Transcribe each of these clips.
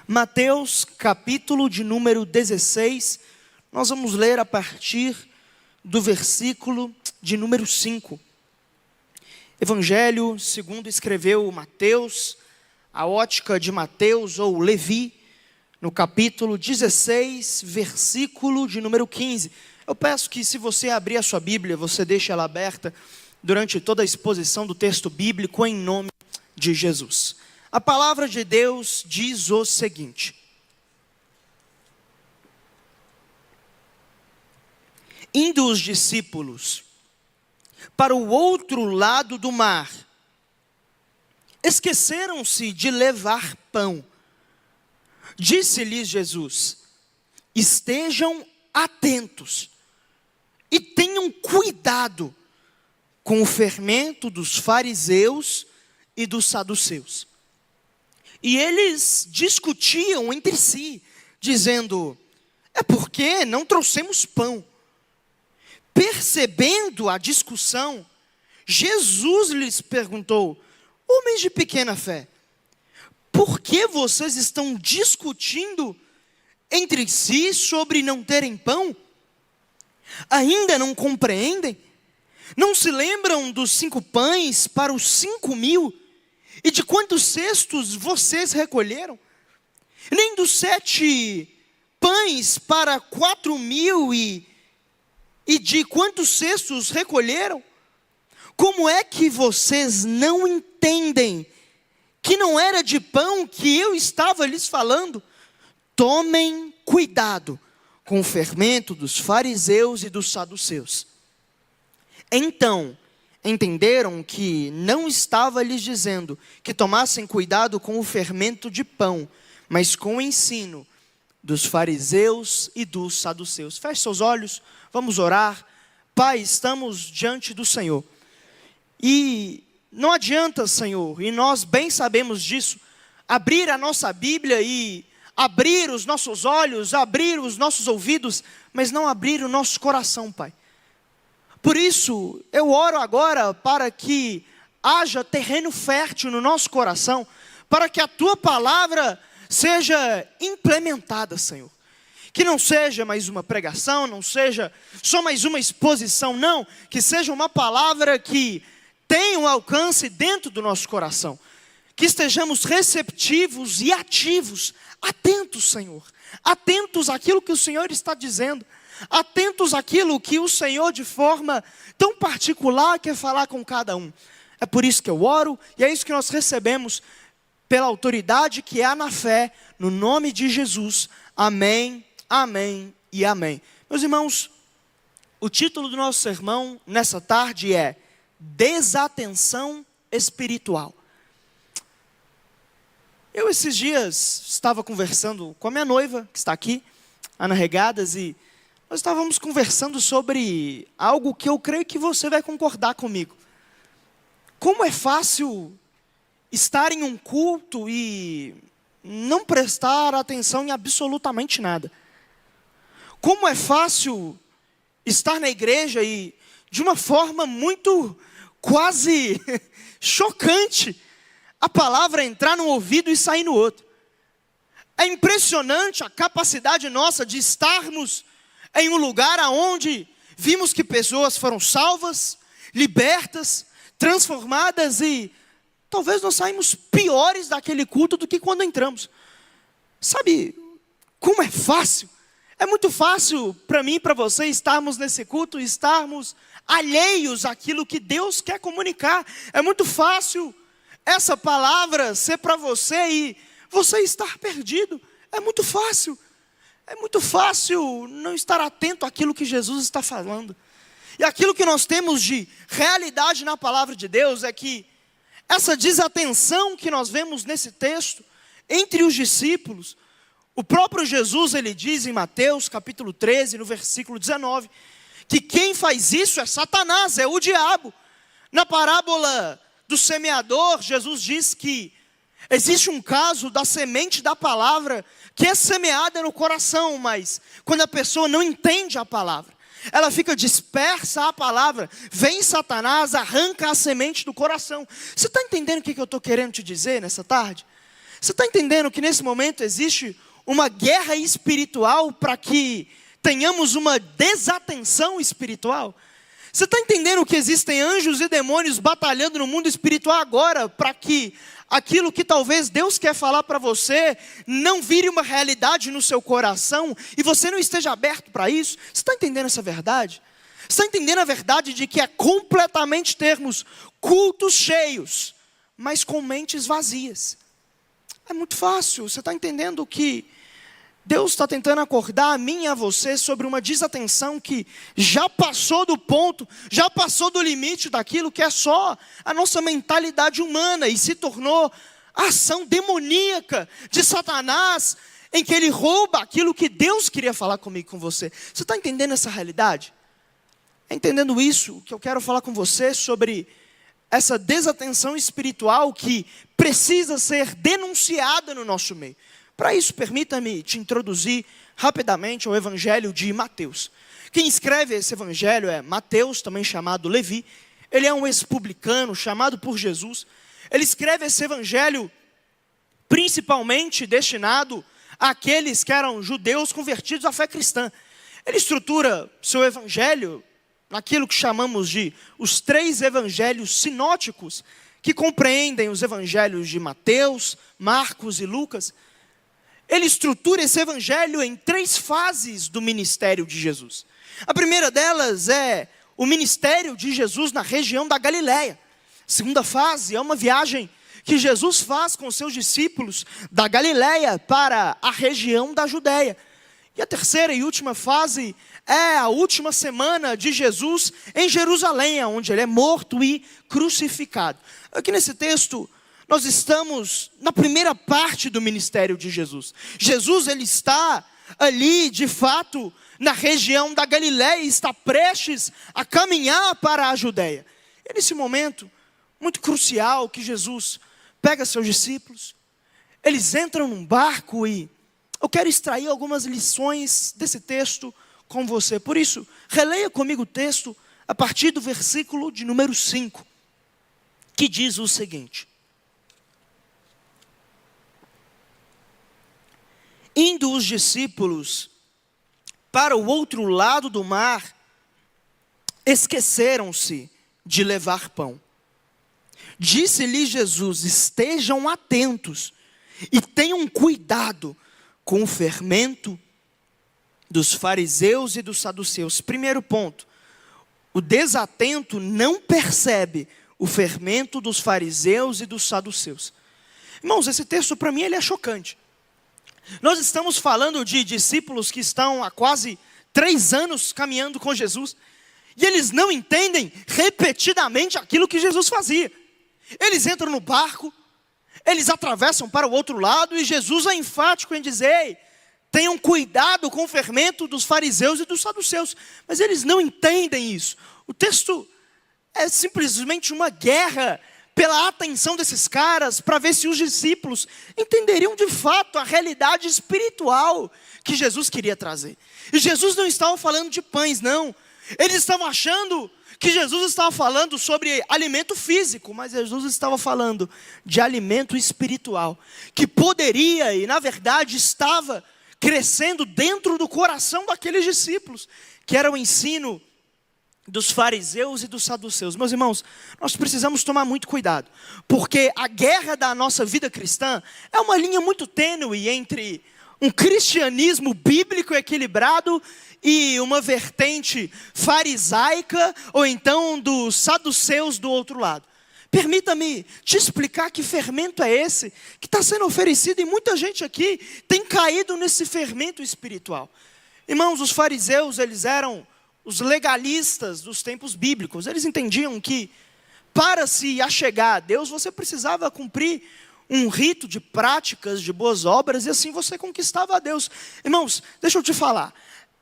Mateus, capítulo de número 16, nós vamos ler a partir do versículo de número 5. Evangelho segundo escreveu Mateus, a ótica de Mateus ou Levi, no capítulo 16, versículo de número 15. Eu peço que, se você abrir a sua Bíblia, você deixe ela aberta durante toda a exposição do texto bíblico, em nome de Jesus. A palavra de Deus diz o seguinte: indo os discípulos para o outro lado do mar, esqueceram-se de levar pão. Disse-lhes Jesus: estejam atentos e tenham cuidado com o fermento dos fariseus e dos saduceus. E eles discutiam entre si, dizendo: é porque não trouxemos pão. Percebendo a discussão, Jesus lhes perguntou: homens de pequena fé, por que vocês estão discutindo entre si sobre não terem pão? Ainda não compreendem? Não se lembram dos 5 pães para os 5.000? E de quantos cestos vocês recolheram? Nem dos 7 pães para 4.000 e de quantos cestos recolheram? Como é que vocês não entendem que não era de pão que eu estava lhes falando? Tomem cuidado com o fermento dos fariseus e dos saduceus. Então entenderam que não estava lhes dizendo que tomassem cuidado com o fermento de pão, mas com o ensino dos fariseus e dos saduceus. Feche seus olhos, vamos orar. Pai, estamos diante do Senhor. E não adianta, Senhor, e nós bem sabemos disso, abrir a nossa Bíblia e abrir os nossos olhos, abrir os nossos ouvidos, mas não abrir o nosso coração, Pai. Por isso, eu oro agora para que haja terreno fértil no nosso coração, para que a Tua palavra seja implementada, Senhor. Que não seja mais uma pregação, não seja só mais uma exposição, não. Que seja uma palavra que tenha um alcance dentro do nosso coração. Que estejamos receptivos e ativos, atentos, Senhor. Atentos àquilo que o Senhor está dizendo. Atentos àquilo que o Senhor, de forma tão particular, quer falar com cada um. É por isso que eu oro, e é isso que nós recebemos pela autoridade que há na fé, no nome de Jesus. Amém, amém e amém. Meus irmãos, o título do nosso sermão nessa tarde é Desatenção Espiritual. Eu esses dias estava conversando com a minha noiva, que está aqui, Ana Regadas, e nós estávamos conversando sobre algo que eu creio que você vai concordar comigo. Como é fácil estar em um culto e não prestar atenção em absolutamente nada. Como é fácil estar na igreja e, de uma forma muito quase chocante, a palavra entrar num ouvido e sair no outro. É impressionante a capacidade nossa de estarmos em um lugar onde vimos que pessoas foram salvas, libertas, transformadas e talvez nós saímos piores daquele culto do que quando entramos. Sabe como é fácil? É muito fácil para mim e para você estarmos nesse culto, estarmos alheios àquilo que Deus quer comunicar. É muito fácil essa palavra ser para você e você estar perdido. É muito fácil. É muito fácil não estar atento àquilo que Jesus está falando. E aquilo que nós temos de realidade na palavra de Deus é que essa desatenção que nós vemos nesse texto, entre os discípulos, o próprio Jesus, ele diz em Mateus capítulo 13, no versículo 19, que quem faz isso é Satanás, é o diabo. Na parábola do semeador, Jesus diz que existe um caso da semente da palavra que é semeada no coração, mas quando a pessoa não entende a palavra, ela fica dispersa à palavra, vem Satanás, arranca a semente do coração. Você está entendendo o que eu estou querendo te dizer nessa tarde? Você está entendendo que nesse momento existe uma guerra espiritual para que tenhamos uma desatenção espiritual? Você está entendendo que existem anjos e demônios batalhando no mundo espiritual agora para que aquilo que talvez Deus quer falar para você não vire uma realidade no seu coração e você não esteja aberto para isso? Você está entendendo essa verdade? Você está entendendo a verdade de que é completamente termos cultos cheios, mas com mentes vazias? É muito fácil. Você está entendendo que Deus está tentando acordar a mim e a você sobre uma desatenção que já passou do ponto, já passou do limite daquilo que é só a nossa mentalidade humana e se tornou a ação demoníaca de Satanás, em que ele rouba aquilo que Deus queria falar comigo e com você. Você está entendendo essa realidade? Entendendo isso, que eu quero falar com você sobre essa desatenção espiritual que precisa ser denunciada no nosso meio. Para isso, permita-me te introduzir rapidamente ao Evangelho de Mateus. Quem escreve esse Evangelho é Mateus, também chamado Levi. Ele é um ex-publicano chamado por Jesus. Ele escreve esse Evangelho principalmente destinado àqueles que eram judeus convertidos à fé cristã. Ele estrutura seu Evangelho naquilo que chamamos de os 3 evangelhos sinóticos, que compreendem os evangelhos de Mateus, Marcos e Lucas. Ele estrutura esse evangelho em 3 fases do ministério de Jesus. A primeira delas é o ministério de Jesus na região da Galileia. A segunda fase é uma viagem que Jesus faz com seus discípulos da Galileia para a região da Judéia. E a terceira e última fase é a última semana de Jesus em Jerusalém, onde ele é morto e crucificado. Aqui nesse texto, nós estamos na primeira parte do ministério de Jesus. Jesus, ele está ali, de fato, na região da Galileia, e está prestes a caminhar para a Judéia. É nesse momento muito crucial que Jesus pega seus discípulos, eles entram num barco e eu quero extrair algumas lições desse texto com você. Por isso, releia comigo o texto a partir do versículo de número 5, que diz o seguinte: indo os discípulos para o outro lado do mar, esqueceram-se de levar pão. Disse-lhe Jesus: estejam atentos e tenham cuidado com o fermento dos fariseus e dos saduceus. Primeiro ponto: o desatento não percebe o fermento dos fariseus e dos saduceus. Irmãos, esse texto para mim ele é chocante. Nós estamos falando de discípulos que estão há quase 3 anos caminhando com Jesus, e eles não entendem repetidamente aquilo que Jesus fazia. Eles entram no barco, eles atravessam para o outro lado, e Jesus é enfático em dizer: ei, tenham cuidado com o fermento dos fariseus e dos saduceus. Mas eles não entendem isso. O texto é simplesmente uma guerra pela atenção desses caras, para ver se os discípulos entenderiam de fato a realidade espiritual que Jesus queria trazer. E Jesus não estava falando de pães, não. Eles estavam achando que Jesus estava falando sobre alimento físico, mas Jesus estava falando de alimento espiritual, que poderia e na verdade estava crescendo dentro do coração daqueles discípulos, que era o ensino dos fariseus e dos saduceus. Meus irmãos, nós precisamos tomar muito cuidado, porque a guerra da nossa vida cristã é uma linha muito tênue entre um cristianismo bíblico equilibrado e uma vertente farisaica, ou então dos saduceus do outro lado. Permita-me te explicar que fermento é esse que está sendo oferecido, e muita gente aqui tem caído nesse fermento espiritual. Irmãos, os fariseus, eles eram os legalistas dos tempos bíblicos. Eles entendiam que para se achegar a Deus, você precisava cumprir um rito de práticas, de boas obras, e assim você conquistava a Deus. Irmãos, deixa eu te falar,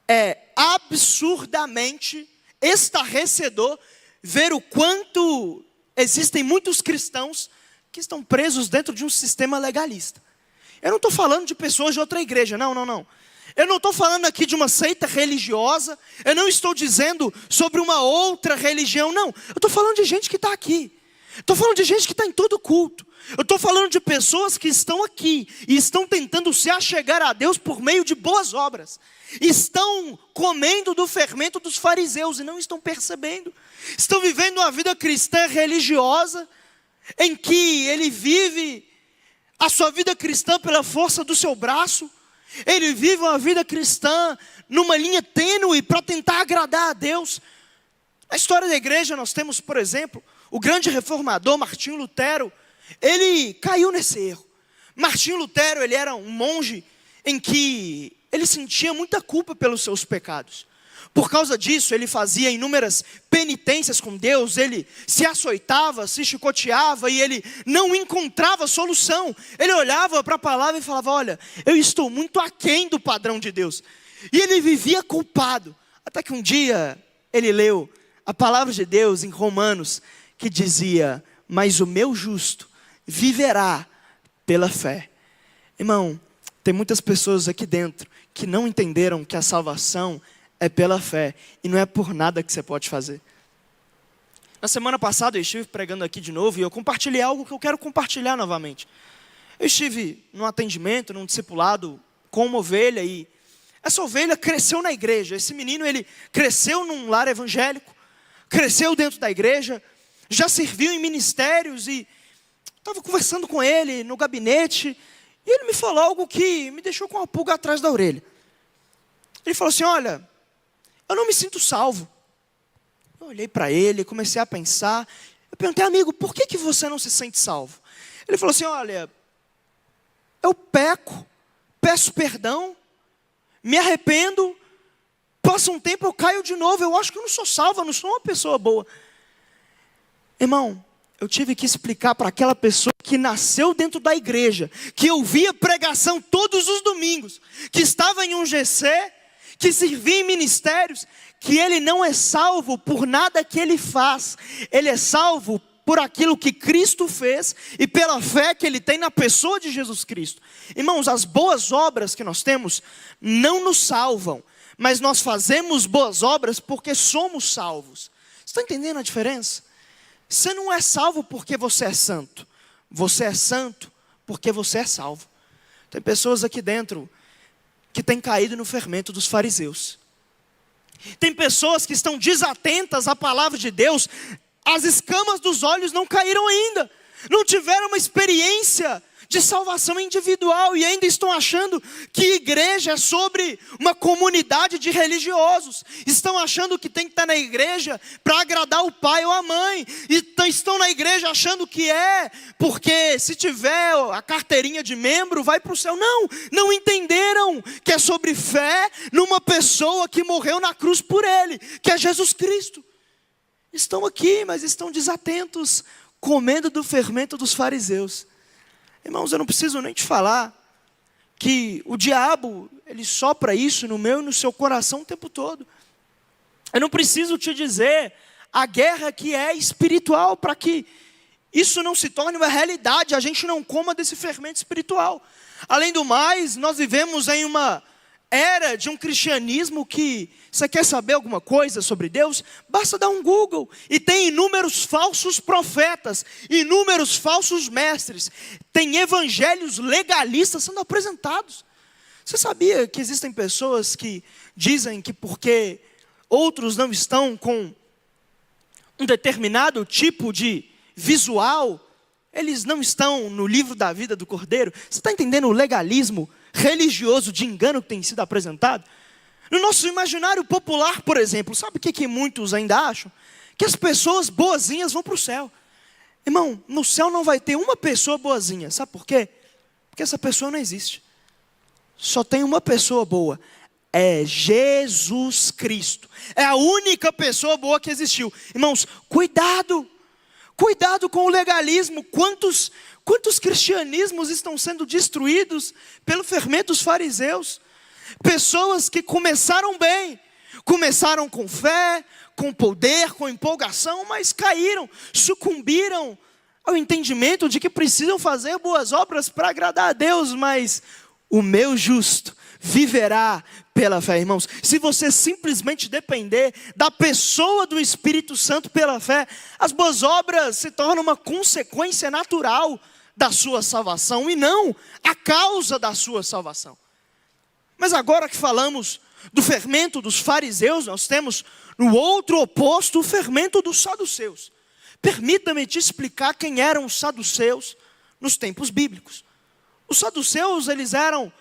é absurdamente estarrecedor ver o quanto existem muitos cristãos que estão presos dentro de um sistema legalista. Eu não estou falando de pessoas de outra igreja, não. Eu não estou falando aqui de uma seita religiosa, eu não estou dizendo sobre uma outra religião, não. Eu estou falando de gente que está aqui. Estou falando de gente que está em todo culto. Eu estou falando de pessoas que estão aqui e estão tentando se achegar a Deus por meio de boas obras. Estão comendo do fermento dos fariseus e não estão percebendo. Estão vivendo uma vida cristã religiosa, em que ele vive a sua vida cristã pela força do seu braço. Ele vive uma vida cristã numa linha tênue para tentar agradar a Deus. Na história da igreja nós temos, por exemplo, o grande reformador Martinho Lutero. Ele caiu nesse erro. Martinho Lutero, ele era um monge em que ele sentia muita culpa pelos seus pecados. Por causa disso, ele fazia inúmeras penitências com Deus, ele se açoitava, se chicoteava e ele não encontrava solução. Ele olhava para a palavra e falava: olha, eu estou muito aquém do padrão de Deus. E ele vivia culpado. Até que um dia ele leu a palavra de Deus em Romanos, que dizia: mas o meu justo viverá pela fé. Irmão, tem muitas pessoas aqui dentro que não entenderam que a salvação é pela fé e não é por nada que você pode fazer. Na semana passada eu estive pregando aqui de novo e eu compartilhei algo que eu quero compartilhar novamente. Eu estive num atendimento, num discipulado com uma ovelha e essa ovelha cresceu na igreja. Esse menino, ele cresceu num lar evangélico, cresceu dentro da igreja, já serviu em ministérios e estava conversando com ele no gabinete e ele me falou algo que me deixou com uma pulga atrás da orelha. Ele falou assim: olha, eu não me sinto salvo. Eu olhei para ele, comecei a pensar. Eu perguntei: amigo, por que você não se sente salvo? Ele falou assim: olha, eu peco, peço perdão, me arrependo, passa um tempo, eu caio de novo, eu acho que eu não sou salvo, eu não sou uma pessoa boa. Irmão, eu tive que explicar para aquela pessoa que nasceu dentro da igreja, que ouvia pregação todos os domingos, que estava em um GC, que servia em ministérios, que ele não é salvo por nada que ele faz. Ele é salvo por aquilo que Cristo fez e pela fé que ele tem na pessoa de Jesus Cristo. Irmãos, as boas obras que nós temos não nos salvam, mas nós fazemos boas obras porque somos salvos. Você está entendendo a diferença? Você não é salvo porque você é santo. Você é santo porque você é salvo. Tem pessoas aqui dentro que têm caído no fermento dos fariseus. Tem pessoas que estão desatentas à palavra de Deus. As escamas dos olhos não caíram ainda. Não tiveram uma experiência de salvação individual e ainda estão achando que igreja é sobre uma comunidade de religiosos. Estão achando que tem que estar na igreja para agradar o pai ou a mãe. E estão na igreja achando que é porque se tiver a carteirinha de membro vai para o céu. Não entenderam que é sobre fé numa pessoa que morreu na cruz por ele, que é Jesus Cristo. Estão aqui, mas estão desatentos, comendo do fermento dos fariseus. Irmãos, eu não preciso nem te falar que o diabo, ele sopra isso no meu e no seu coração o tempo todo. Eu não preciso te dizer a guerra que é espiritual para que isso não se torne uma realidade, a gente não coma desse fermento espiritual. Além do mais, nós vivemos em uma era de um cristianismo que, você quer saber alguma coisa sobre Deus? Basta dar um Google e tem inúmeros falsos profetas, inúmeros falsos mestres, tem evangelhos legalistas sendo apresentados. Você sabia que existem pessoas que dizem que porque outros não estão com um determinado tipo de visual, eles não estão no livro da vida do Cordeiro? Você está entendendo o legalismo religioso de engano que tem sido apresentado? No nosso imaginário popular, por exemplo, sabe o que muitos ainda acham? Que as pessoas boazinhas vão para o céu. Irmão, no céu não vai ter uma pessoa boazinha. Sabe por quê? Porque essa pessoa não existe. Só tem uma pessoa boa. É Jesus Cristo. É a única pessoa boa que existiu. Irmãos, cuidado. Cuidado com o legalismo. Quantos cristianismos estão sendo destruídos pelo fermento dos fariseus? Pessoas que começaram bem, começaram com fé, com poder, com empolgação, mas caíram, sucumbiram ao entendimento de que precisam fazer boas obras para agradar a Deus, mas o meu justo viverá pela fé. Irmãos, se você simplesmente depender da pessoa do Espírito Santo pela fé, as boas obras se tornam uma consequência natural da sua salvação e não a causa da sua salvação. Mas agora que falamos do fermento dos fariseus, nós temos no outro oposto o fermento dos saduceus. Permita-me te explicar quem eram os saduceus nos tempos bíblicos. Os saduceus, eles eram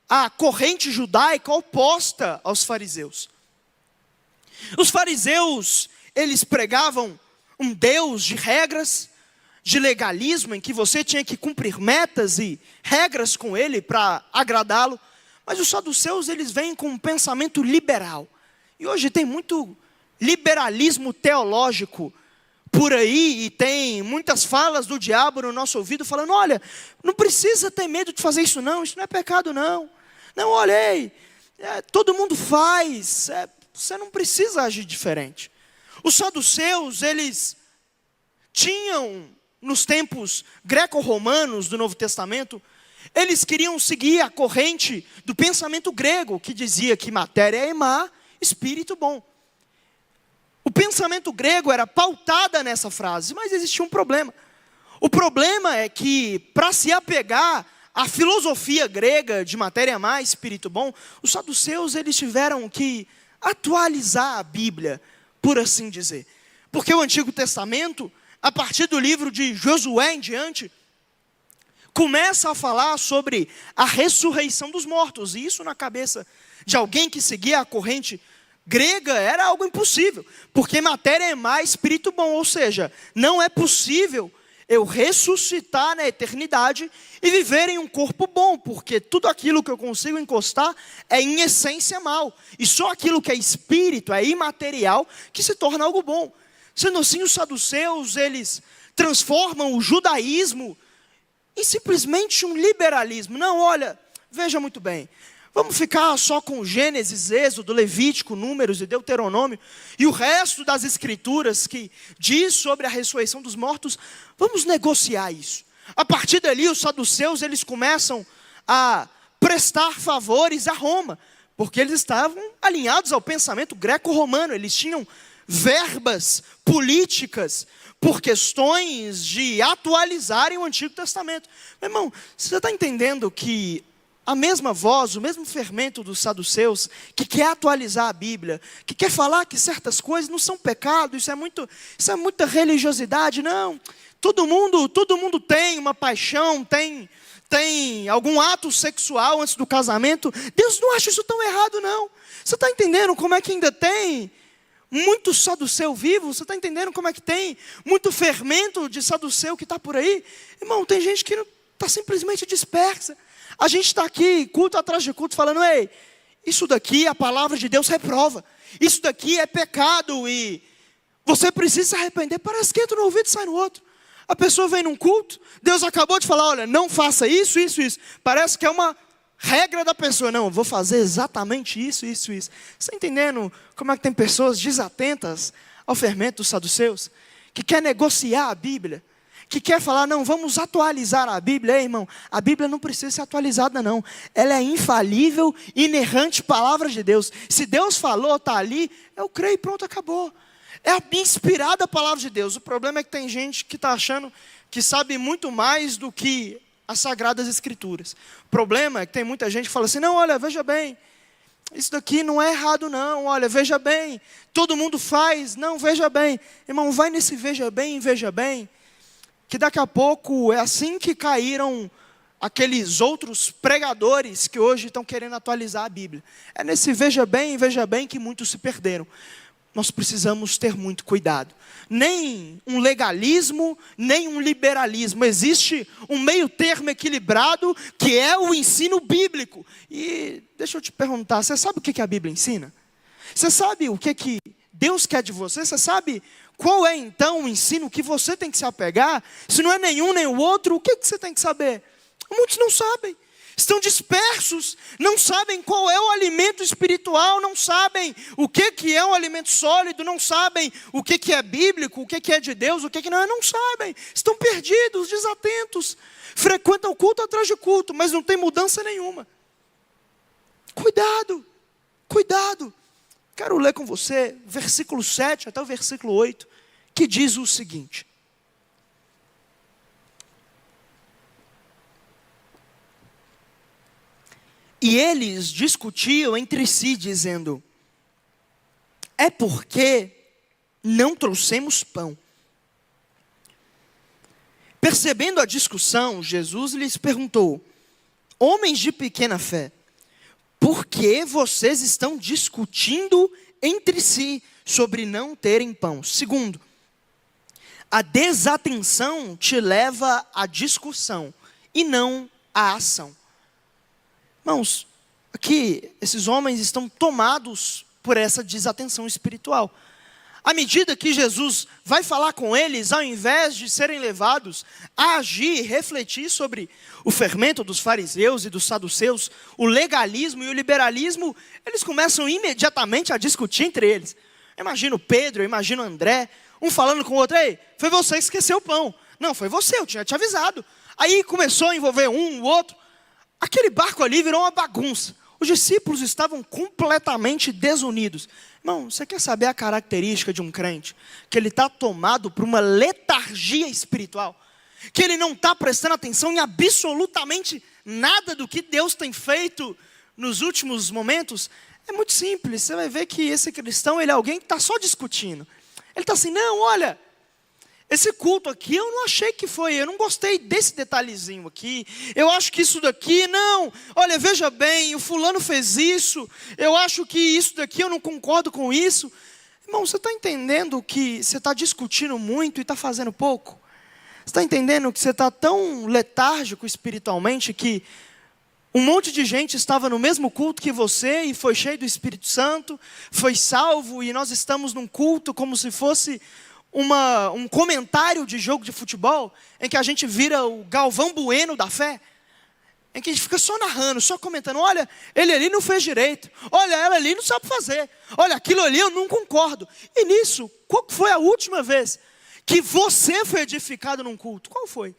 a corrente judaica oposta aos fariseus. Os fariseus, eles pregavam um Deus de regras, de legalismo, em que você tinha que cumprir metas e regras com ele para agradá-lo. Mas os saduceus, eles vêm com um pensamento liberal. E hoje tem muito liberalismo teológico por aí, e tem muitas falas do diabo no nosso ouvido, falando, olha, não precisa ter medo de fazer isso não é pecado não. Não, olha aí, todo mundo faz, você não precisa agir diferente. Os saduceus, eles tinham, nos tempos greco-romanos do Novo Testamento, eles queriam seguir a corrente do pensamento grego, que dizia que matéria é má, espírito bom. O pensamento grego era pautada nessa frase, mas existia um problema. O problema é que, para se apegar à filosofia grega de matéria má, espírito bom, os saduceus, eles tiveram que atualizar a Bíblia, por assim dizer. Porque o Antigo Testamento, a partir do livro de Josué em diante, começa a falar sobre a ressurreição dos mortos. E isso na cabeça de alguém que seguia a corrente grega era algo impossível. Porque matéria é má, espírito bom. Ou seja, não é possível eu ressuscitar na eternidade e viver em um corpo bom. Porque tudo aquilo que eu consigo encostar é em essência mal. E só aquilo que é espírito, é imaterial, que se torna algo bom. Sendo assim, os saduceus, eles transformam o judaísmo em simplesmente um liberalismo. Não, olha, veja muito bem. Vamos ficar só com Gênesis, Êxodo, Levítico, Números e Deuteronômio. E o resto das escrituras que diz sobre a ressurreição dos mortos, vamos negociar isso. A partir dali, os saduceus, eles começam a prestar favores a Roma. Porque eles estavam alinhados ao pensamento greco-romano. Eles tinham verbas políticas por questões de atualizarem o Antigo Testamento. Meu irmão, você está entendendo que a mesma voz, o mesmo fermento dos saduceus, que quer atualizar a Bíblia, que quer falar que certas coisas não são pecado, isso é muita religiosidade, não. Todo mundo tem uma paixão, tem algum ato sexual antes do casamento. Deus não acha isso tão errado, não. Você está entendendo como é que ainda tem muito saduceu vivo? Você está entendendo como é que tem muito fermento de saduceu que está por aí? Irmão, tem gente que está simplesmente dispersa. A gente está aqui, culto atrás de culto, falando, ei, isso daqui a palavra de Deus reprova. Isso daqui é pecado e você precisa se arrepender. Parece que entra no ouvido e sai no outro. A pessoa vem num culto, Deus acabou de falar, olha, não faça isso, isso, isso. Parece que é uma regra da pessoa. Não, eu vou fazer exatamente isso, isso, isso. Você está entendendo como é que tem pessoas desatentas ao fermento dos saduceus? Que quer negociar a Bíblia? Que quer falar, não, vamos atualizar a Bíblia. Ei, irmão, a Bíblia não precisa ser atualizada, não. Ela é infalível, inerrante palavra de Deus. Se Deus falou, está ali, eu creio e pronto, acabou. É a inspirada palavra de Deus. O problema é que tem gente que está achando que sabe muito mais do que as Sagradas Escrituras. O problema é que tem muita gente que fala assim, não, olha, veja bem, isso daqui não é errado não, olha, veja bem, todo mundo faz, não, veja bem. Irmão, vai nesse veja bem, que daqui a pouco é assim que caíram aqueles outros pregadores que hoje estão querendo atualizar a Bíblia. É nesse veja bem que muitos se perderam. Nós precisamos ter muito cuidado. Nem um legalismo, nem um liberalismo. Existe um meio termo equilibrado, que é o ensino bíblico. E deixa eu te perguntar, você sabe o que a Bíblia ensina? Você sabe o que Deus quer de você? Você sabe qual é então o ensino que você tem que se apegar? Se não é nenhum nem o outro, o que você tem que saber? Muitos não sabem. Estão dispersos, não sabem qual é o alimento espiritual, não sabem o que é um alimento sólido, não sabem o que é bíblico, o que é de Deus, o que não sabem. Estão perdidos, desatentos, frequentam culto atrás de culto, mas não tem mudança nenhuma. Cuidado, cuidado. Quero ler com você, versículo 7 até o versículo 8, que diz o seguinte. E eles discutiam entre si, dizendo: é porque não trouxemos pão. Percebendo a discussão, Jesus lhes perguntou: homens de pequena fé, por que vocês estão discutindo entre si sobre não terem pão? Segundo, a desatenção te leva à discussão e não à ação. Irmãos, aqui esses homens estão tomados por essa desatenção espiritual. À medida que Jesus vai falar com eles, ao invés de serem levados a agir e refletir sobre o fermento dos fariseus e dos saduceus, o legalismo e o liberalismo, eles começam imediatamente a discutir entre eles. Eu imagino Pedro, eu imagino André, um falando com o outro: ei, foi você que esqueceu o pão. Não, foi você, eu tinha te avisado. Aí começou a envolver um, o outro. Aquele barco ali virou uma bagunça. Os discípulos estavam completamente desunidos. Irmão, você quer saber a característica de um crente? Que ele está tomado por uma letargia espiritual. Que ele não está prestando atenção em absolutamente nada do que Deus tem feito nos últimos momentos. É muito simples, você vai ver que esse cristão, ele é alguém que está só discutindo. Ele está assim: não, olha, esse culto aqui eu não achei que foi, eu não gostei desse detalhezinho aqui, eu acho que isso daqui, não, olha, veja bem, o fulano fez isso, eu acho que isso daqui eu não concordo com isso. Irmão, você está entendendo que você está discutindo muito e está fazendo pouco? Você está entendendo que você está tão letárgico espiritualmente que um monte de gente estava no mesmo culto que você e foi cheio do Espírito Santo, foi salvo, e nós estamos num culto como se fosse um comentário de jogo de futebol, em que a gente vira o Galvão Bueno da fé, em que a gente fica só narrando, só comentando: olha, ele ali não fez direito, olha, ela ali não sabe fazer, olha, aquilo ali eu não concordo. E nisso, qual foi a última vez que você foi edificado num culto? Qual foi?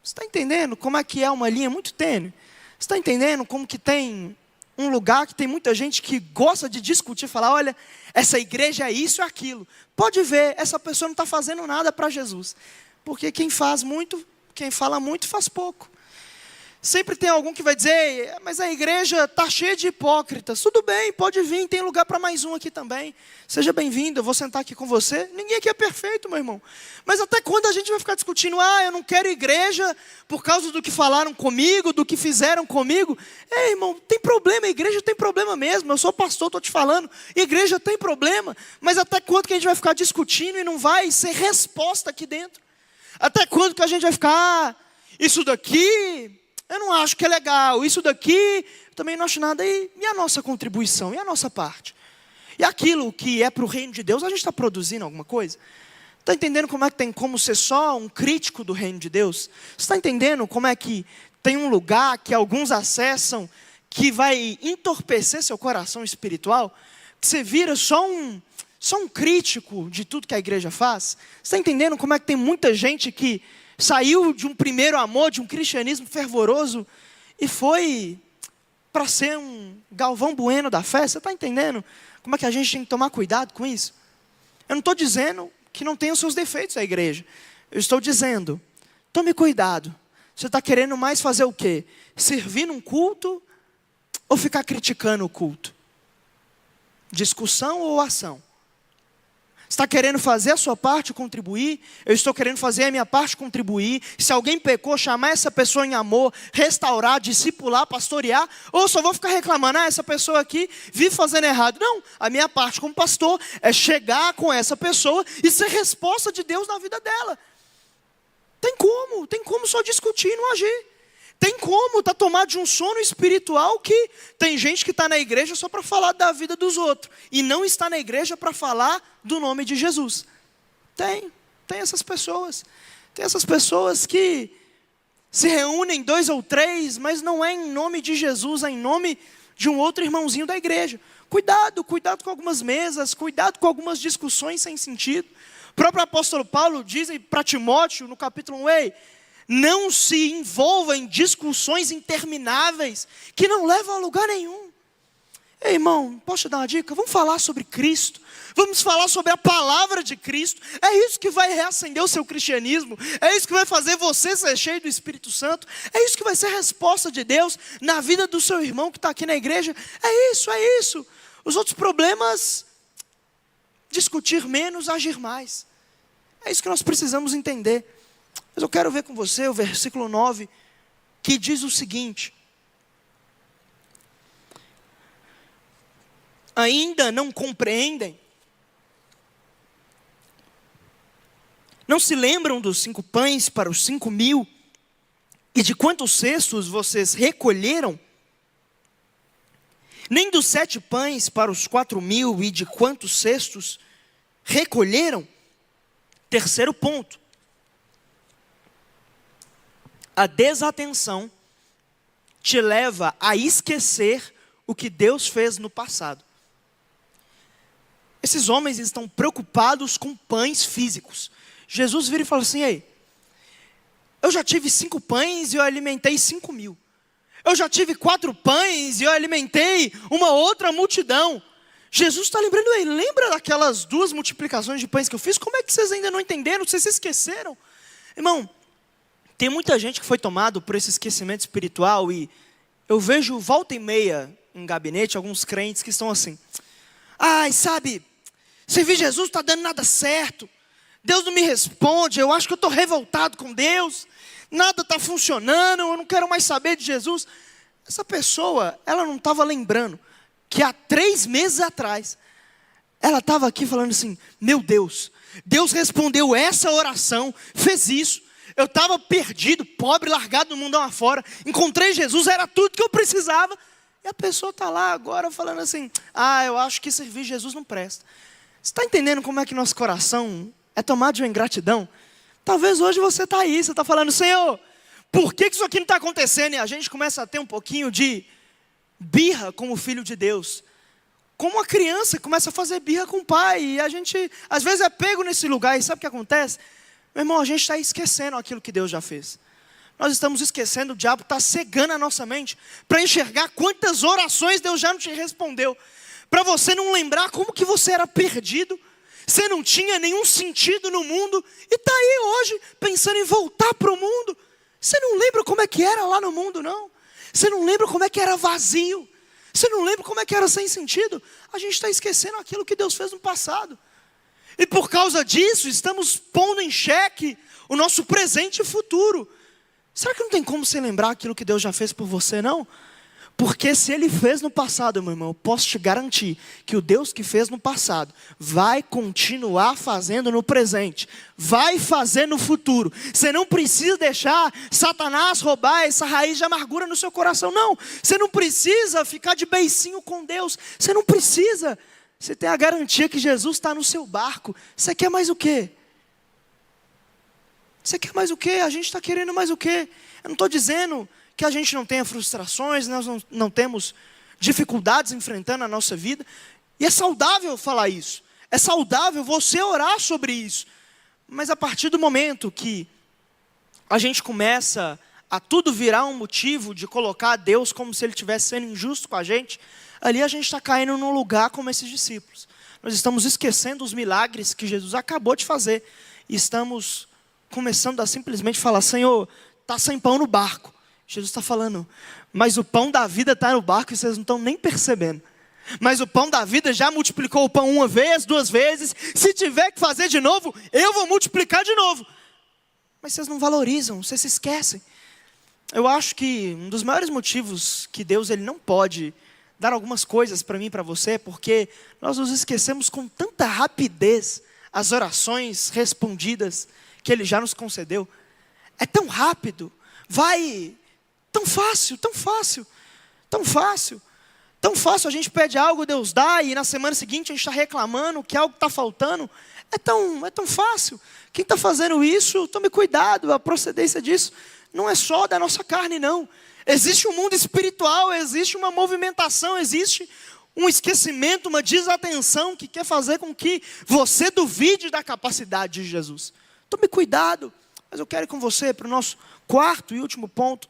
Você está entendendo como é que é uma linha muito tênue? Você está entendendo como que tem um lugar que tem muita gente que gosta de discutir, falar: olha, essa igreja é isso e aquilo. Pode ver, essa pessoa não está fazendo nada para Jesus. Porque quem faz muito, quem fala muito, faz pouco. Sempre tem algum que vai dizer: mas a igreja está cheia de hipócritas. Tudo bem, pode vir, tem lugar para mais um aqui também. Seja bem-vindo, eu vou sentar aqui com você. Ninguém aqui é perfeito, meu irmão. Mas até quando a gente vai ficar discutindo: eu não quero igreja por causa do que falaram comigo, do que fizeram comigo? Ei, irmão, tem problema, a igreja tem problema mesmo. Eu sou pastor, estou te falando, igreja tem problema. Mas até quando que a gente vai ficar discutindo e não vai ser resposta aqui dentro? Até quando que a gente vai ficar: isso daqui eu não acho que é legal, isso daqui eu também não acho nada. E a nossa contribuição, e a nossa parte? E aquilo que é para o reino de Deus, a gente está produzindo alguma coisa? Está entendendo como é que tem como ser só um crítico do reino de Deus? Você está entendendo como é que tem um lugar que alguns acessam, que vai entorpecer seu coração espiritual? Que você vira só um crítico de tudo que a igreja faz? Você está entendendo como é que tem muita gente que saiu de um primeiro amor, de um cristianismo fervoroso, e foi para ser um Galvão Bueno da fé? Você está entendendo como é que a gente tem que tomar cuidado com isso? Eu não estou dizendo que não tem os seus defeitos a igreja. Eu estou dizendo: tome cuidado. Você está querendo mais fazer o quê? Servir num culto ou ficar criticando o culto? Discussão ou ação? Está querendo fazer a sua parte, contribuir? Eu estou querendo fazer a minha parte, contribuir. Se alguém pecou, chamar essa pessoa em amor, restaurar, discipular, pastorear. Ou só vou ficar reclamando: essa pessoa aqui vive fazendo errado. Não, a minha parte como pastor é chegar com essa pessoa e ser resposta de Deus na vida dela. Tem como só discutir e não agir. Tem como estar tomado de um sono espiritual que tem gente que está na igreja só para falar da vida dos outros e não está na igreja para falar do nome de Jesus. Tem essas pessoas. Tem essas pessoas que se reúnem 2 ou 3, mas não é em nome de Jesus, é em nome de um outro irmãozinho da igreja. Cuidado com algumas mesas, cuidado com algumas discussões sem sentido. O próprio apóstolo Paulo diz para Timóteo, no capítulo 1, não se envolva em discussões intermináveis que não levam a lugar nenhum. Ei, irmão, posso te dar uma dica? Vamos falar sobre Cristo. Vamos falar sobre a palavra de Cristo. É isso que vai reacender o seu cristianismo. É isso que vai fazer você ser cheio do Espírito Santo. É isso que vai ser a resposta de Deus na vida do seu irmão que está aqui na igreja. É isso, é isso. Os outros problemas, discutir menos, agir mais. É isso que nós precisamos entender. Mas eu quero ver com você o versículo 9, que diz o seguinte: ainda não compreendem? Não se lembram dos 5 pães para os 5.000? E de quantos cestos vocês recolheram? Nem dos 7 pães para os 4.000 e de quantos cestos recolheram? Terceiro ponto. A desatenção te leva a esquecer o que Deus fez no passado. Esses homens estão preocupados com pães físicos. Jesus vira e fala assim: ei, eu já tive 5 pães e eu alimentei 5.000. Eu já tive 4 pães e eu alimentei uma outra multidão. Jesus está lembrando, ei, lembra daquelas 2 multiplicações de pães que eu fiz? Como é que vocês ainda não entenderam? Vocês se esqueceram? Irmão, tem muita gente que foi tomado por esse esquecimento espiritual e eu vejo volta e meia em gabinete alguns crentes que estão assim: ai, sabe, servir Jesus não está dando nada certo. Deus não me responde, eu acho que eu estou revoltado com Deus. Nada está funcionando, eu não quero mais saber de Jesus. Essa pessoa, ela não estava lembrando que há 3 meses atrás, ela estava aqui falando assim: meu Deus, Deus respondeu essa oração, fez isso. Eu estava perdido, pobre, largado no mundão afora. Encontrei Jesus, era tudo que eu precisava. E a pessoa está lá agora falando assim: ah, eu acho que servir Jesus não presta. Você está entendendo como é que nosso coração é tomado de uma ingratidão? Talvez hoje você está aí, você está falando: Senhor, por que isso aqui não está acontecendo? E a gente começa a ter um pouquinho de birra com o Filho de Deus. Como uma criança começa a fazer birra com o pai. E a gente, às vezes, é pego nesse lugar. E sabe o que acontece? Meu irmão, a gente está esquecendo aquilo que Deus já fez. Nós estamos esquecendo, o diabo está cegando a nossa mente para enxergar quantas orações Deus já não te respondeu. Para você não lembrar como que você era perdido. Você não tinha nenhum sentido no mundo e está aí hoje pensando em voltar para o mundo. Você não lembra como é que era lá no mundo, não. Você não lembra como é que era vazio. Você não lembra como é que era sem sentido. A gente está esquecendo aquilo que Deus fez no passado. E por causa disso, estamos pondo em xeque o nosso presente e futuro. Será que não tem como você lembrar aquilo que Deus já fez por você, não? Porque se Ele fez no passado, meu irmão, eu posso te garantir que o Deus que fez no passado vai continuar fazendo no presente, vai fazer no futuro. Você não precisa deixar Satanás roubar essa raiz de amargura no seu coração, não. Você não precisa ficar de beicinho com Deus, você não precisa. Você tem a garantia que Jesus está no seu barco. Você quer mais o quê? Você quer mais o quê? A gente está querendo mais o quê? Eu não estou dizendo que a gente não tenha frustrações, nós não temos dificuldades enfrentando a nossa vida. E é saudável falar isso. É saudável você orar sobre isso. Mas a partir do momento que a gente começa a tudo virar um motivo de colocar Deus como se Ele estivesse sendo injusto com a gente, ali a gente está caindo num lugar como esses discípulos. Nós estamos esquecendo os milagres que Jesus acabou de fazer. E estamos começando a simplesmente falar: Senhor, está sem pão no barco. Jesus está falando: mas o pão da vida está no barco e vocês não estão nem percebendo. Mas o pão da vida já multiplicou o pão 1 vez, 2 vezes. Se tiver que fazer de novo, eu vou multiplicar de novo. Mas vocês não valorizam, vocês se esquecem. Eu acho que um dos maiores motivos que Deus ele não pode dar algumas coisas para mim e para você é porque nós nos esquecemos com tanta rapidez as orações respondidas que Ele já nos concedeu. É tão rápido, vai tão fácil, tão fácil, tão fácil. Tão fácil, a gente pede algo, Deus dá, e na semana seguinte a gente está reclamando que algo está faltando. É tão fácil. Quem está fazendo isso, tome cuidado, a procedência disso não é só da nossa carne, não. Existe um mundo espiritual, existe uma movimentação, existe um esquecimento, uma desatenção que quer fazer com que você duvide da capacidade de Jesus. Tome cuidado. Mas eu quero ir com você para o nosso 4º e último ponto.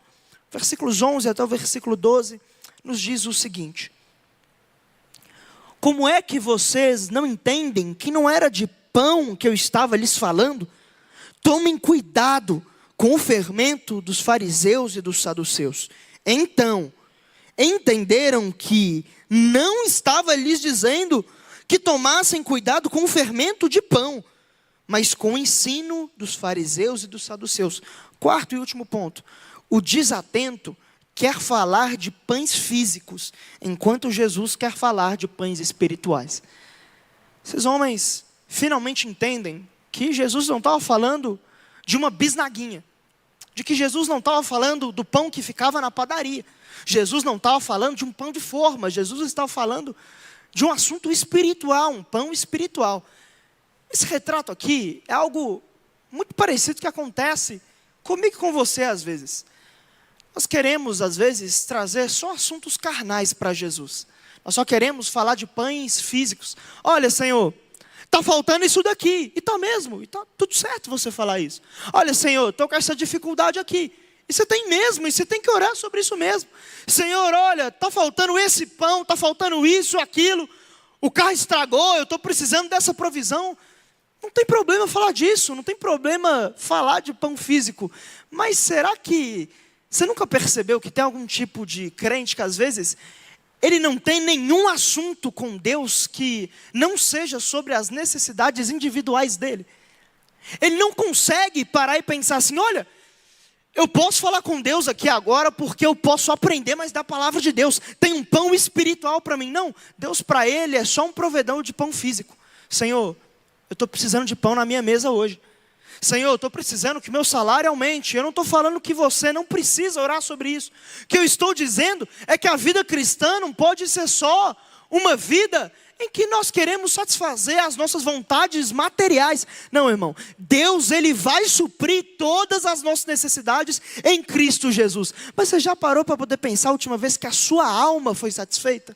Versículos 11 até o versículo 12 nos diz o seguinte: como é que vocês não entendem que não era de pão que eu estava lhes falando? Tomem cuidado com o fermento dos fariseus e dos saduceus. Então, entenderam que não estava lhes dizendo que tomassem cuidado com o fermento de pão, mas com o ensino dos fariseus e dos saduceus. Quarto e último ponto. O desatento quer falar de pães físicos, enquanto Jesus quer falar de pães espirituais. Esses homens finalmente entendem que Jesus não estava falando de uma bisnaguinha, de que Jesus não estava falando do pão que ficava na padaria. Jesus não estava falando de um pão de forma, Jesus estava falando de um assunto espiritual, um pão espiritual. Esse retrato aqui é algo muito parecido que acontece comigo e com você às vezes. Nós queremos às vezes trazer só assuntos carnais para Jesus. Nós só queremos falar de pães físicos. Olha, Senhor, está faltando isso daqui. E está mesmo, e está tudo certo você falar isso. Olha, Senhor, estou com essa dificuldade aqui. E você tem mesmo, e você tem que orar sobre isso mesmo. Senhor, olha, está faltando esse pão, está faltando isso, aquilo. O carro estragou, eu estou precisando dessa provisão. Não tem problema falar disso, não tem problema falar de pão físico. Mas será que você nunca percebeu que tem algum tipo de crente que às vezes ele não tem nenhum assunto com Deus que não seja sobre as necessidades individuais dele? Ele não consegue parar e pensar assim, olha, eu posso falar com Deus aqui agora porque eu posso aprender mais da palavra de Deus. Tem um pão espiritual para mim. Não, Deus para ele é só um provedor de pão físico. Senhor, eu estou precisando de pão na minha mesa hoje. Senhor, eu estou precisando que meu salário aumente. Eu não estou falando que você não precisa orar sobre isso. O que eu estou dizendo é que a vida cristã não pode ser só uma vida em que nós queremos satisfazer as nossas vontades materiais. Não, irmão. Deus, Ele vai suprir todas as nossas necessidades em Cristo Jesus. Mas você já parou para poder pensar a última vez que a sua alma foi satisfeita?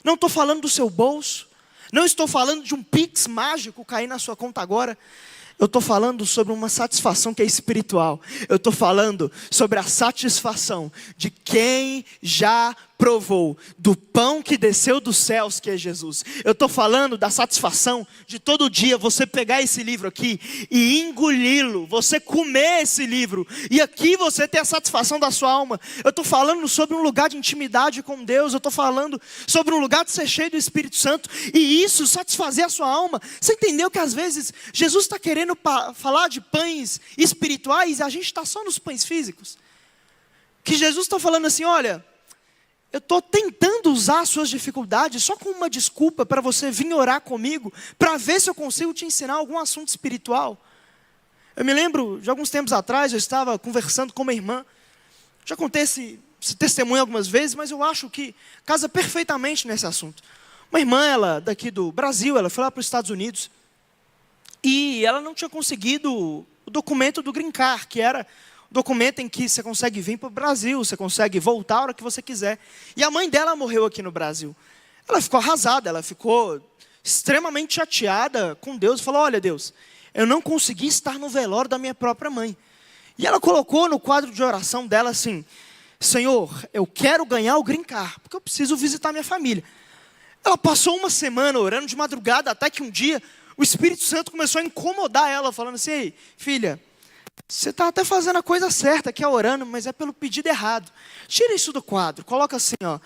Não estou falando do seu bolso. Não estou falando de um Pix mágico cair na sua conta agora. Eu estou falando sobre uma satisfação que é espiritual. Eu estou falando sobre a satisfação de quem já provou do pão que desceu dos céus, que é Jesus. Eu estou falando da satisfação de todo dia você pegar esse livro aqui e engoli-lo, você comer esse livro, e aqui você ter a satisfação da sua alma. Eu estou falando sobre um lugar de intimidade com Deus, eu estou falando sobre um lugar de ser cheio do Espírito Santo, e isso satisfazer a sua alma. Você entendeu que às vezes Jesus está querendo falar de pães espirituais e a gente está só nos pães físicos? Que Jesus está falando assim, olha, eu estou tentando usar as suas dificuldades só como uma desculpa para você vir orar comigo, para ver se eu consigo te ensinar algum assunto espiritual. Eu me lembro, de alguns tempos atrás, eu estava conversando com uma irmã. Já contei esse testemunho algumas vezes, mas eu acho que casa perfeitamente nesse assunto. Uma irmã, ela daqui do Brasil, ela foi lá para os Estados Unidos, e ela não tinha conseguido o documento do Green Card, que era documento em que você consegue vir para o Brasil, você consegue voltar a hora que você quiser. E a mãe dela morreu aqui no Brasil. Ela ficou arrasada, ela ficou extremamente chateada com Deus. Falou, olha Deus, eu não consegui estar no velório da minha própria mãe. E ela colocou no quadro de oração dela assim, Senhor, eu quero ganhar o Green Card, porque eu preciso visitar minha família. Ela passou uma semana orando de madrugada, até que um dia o Espírito Santo começou a incomodar ela, falando assim, ei, filha, você está até fazendo a coisa certa, que é orando, mas é pelo pedido errado. Tira isso do quadro, coloca assim, ó,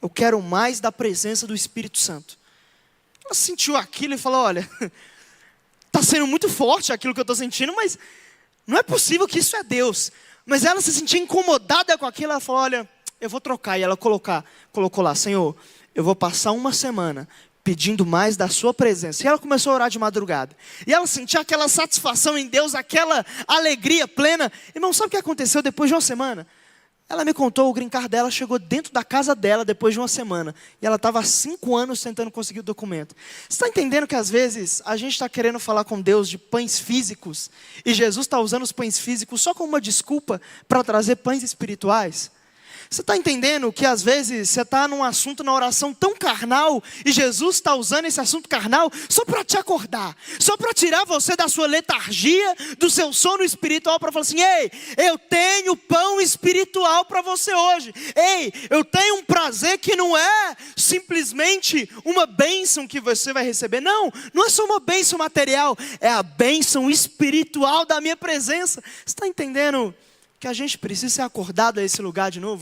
eu quero mais da presença do Espírito Santo. Ela sentiu aquilo e falou, olha, está sendo muito forte aquilo que eu estou sentindo, mas não é possível que isso é Deus. Mas ela se sentia incomodada com aquilo, ela falou, olha, eu vou trocar. E ela colocou lá, Senhor, eu vou passar uma semana pedindo mais da sua presença. E ela começou a orar de madrugada. E ela sentia aquela satisfação em Deus, aquela alegria plena. Irmão, sabe o que aconteceu depois de uma semana? Ela me contou, o Green Card dela chegou dentro da casa dela depois de uma semana. E ela estava há 5 anos tentando conseguir o documento. Você está entendendo que às vezes a gente está querendo falar com Deus de pães físicos, e Jesus está usando os pães físicos só como uma desculpa para trazer pães espirituais? Você está entendendo que às vezes você está num assunto na oração tão carnal e Jesus está usando esse assunto carnal só para te acordar, só para tirar você da sua letargia, do seu sono espiritual, para falar assim: ei, eu tenho pão espiritual para você hoje. Ei, eu tenho um prazer que não é simplesmente uma bênção que você vai receber. Não, não é só uma bênção material, é a bênção espiritual da minha presença. Você está entendendo que a gente precisa ser acordado a esse lugar de novo?